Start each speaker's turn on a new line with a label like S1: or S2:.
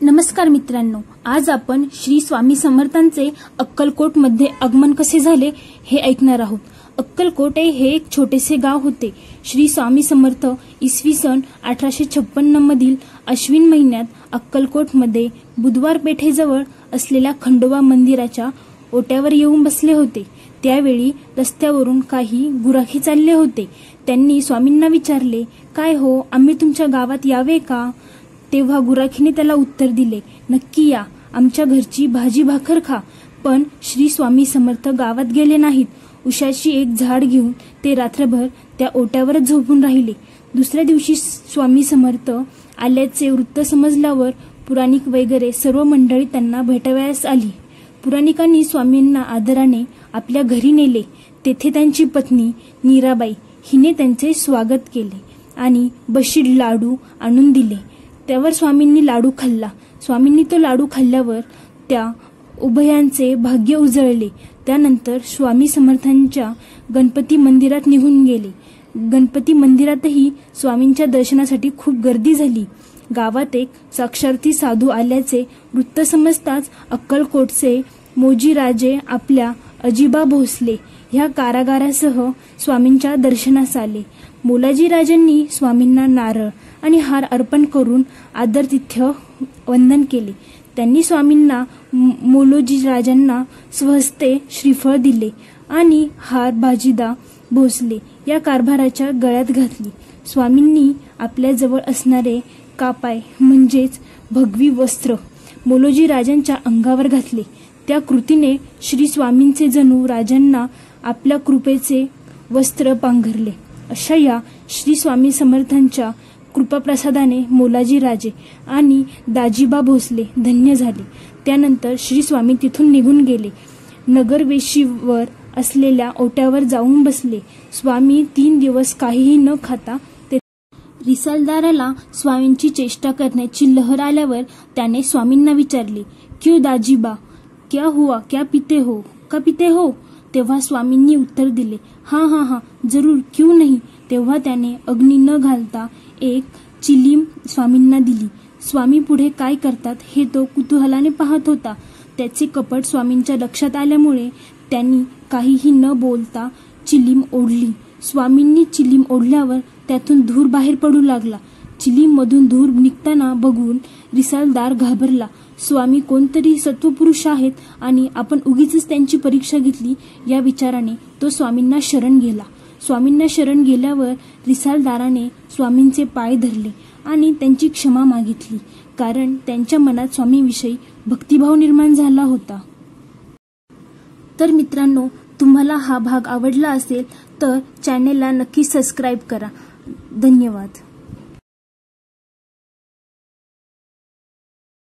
S1: नमस्कार मित्रांनो, आज आपण श्री स्वामी समर्थांचे अक्कलकोट मध्ये आगमन कसे झाले हे ऐकणार आहोत। अक्कलकोट हे एक छोटेसे गाव होते। श्री स्वामी समर्थ इसवी सन 1856 मधील अश्विन महिन्यात अक्कलकोट मध्ये बुधवार पेठेजवळ असलेल्या खंडोबा मंदिराच्या ओट्यावर येऊन बसले होते। त्यावेळी रस्त्यावरून काही गुराखी चालले होते। त्यांनी स्वामींना विचारले, काय हो, आम्ही तुमच्या गावात यावे का? तेव्हा गुराखीने त्याला उत्तर दिले, नक्की या, आमच्या घरची भाजी भाकर खा। पण श्री स्वामी समर्थ गावात गेले नाहीत। उशाची एक झाड घेऊन ते रात्रभर त्या ओट्यावरच झोपून राहिले। दुसऱ्या दिवशी स्वामी समर्थ आल्याचे वृत्त समजल्यावर पुराणिक वगैरे सर्व मंडळी त्यांना भेटावयास आली। पुराणिकांनी स्वामींना आदराने आपल्या घरी नेले। तेथे त्यांची पत्नी नीराबाई हिने त्यांचे स्वागत केले आणि बशीड लाडू आणून दिले। त्यावर स्वामींनी लाडू खाल्ला। स्वामींनी तो लाडू खाल्ल्यावर त्या उभयांचे भाग्य उजळले। त्यानंतर स्वामी समर्थांच्या गणपती मंदिरात निघून गेले। गणपती मंदिरातही स्वामींच्या दर्शनासाठी खूप गर्दी झाली। गावात एक साक्षार्थी साधू आल्याचे वृत्त समजताच अक्कलकोटचे मोजीराजे आपल्या अजिबा भोसले ह्या कारागारासह स्वामींच्या दर्शनास आले। मोलाजीराजांनी स्वामींना नारळ आणि हार अर्पण करून आदरातिथ्य वंदन केले। त्यांनी स्वामींना मोलोजीराजांना स्वहस्ते श्रीफळ दिले आणि हार बाजीदा भोसले या कारभाराच्या गळ्यात घातली। स्वामींनी आपल्याजवळ असणारे कापाय म्हणजेच भगवी वस्त्र मोलोजीराजांच्या अंगावर घातले। त्या कृतीने श्री स्वामींचे जणू राजांना आपल्या कृपेचे वस्त्र पांघरले। अशा या श्री स्वामी समर्थांच्या कृपाप्रसादाने मोलाजीराजे आणि दाजीबा भोसले धन्य झाले। त्यानंतर श्री स्वामी तिथून निघून गेले। नगरवेशीवर असलेल्या ओट्यावर जाऊन बसले। स्वामी 3 दिवस काहीही न खाता रिसालदाराला स्वामींची चेष्टा करण्याची लहर आल्यावर त्याने स्वामींना विचारले, क्यों दाजीबा, क्या हुआ, क्या पीते हो, का पीते हो? तेव्हा स्वामींनी उत्तर दिले, हाँ हाँ हाँ जरूर, क्यों नहीं। तेव्हा त्याने अग्नी न घालता एक चिलीम स्वामींना दिली। स्वामी पुढे काय करतात हे तो कुतूहलाने पाहत होता। त्याचे कपट स्वामींच्या लक्षात आल्यामुळे त्यांनी काहीही न बोलता चिलीम ओढली। स्वामींनी चिलीम ओढल्यावर त्यातून धूर बाहेर पडू लागला। चिलीम मधून धूर निघताना बघून रिसालदार घाबरला। स्वामी कोणतरी सत्वपुरुष आहेत आणि आपण उगीच त्यांची परीक्षा घेतली या विचाराने तो स्वामींना शरण गेला। स्वामींना शरण गेल्यावर रिसालदाराने स्वामींचे पाय धरले आणि त्यांची क्षमा मागितली, कारण त्यांच्या मनात स्वामीविषयी भक्तिभाव निर्माण झाला होता। तर मित्रांनो, तुम्हाला हा भाग आवडला असेल तर चॅनेलला नक्की सबस्क्राईब करा। धन्यवाद।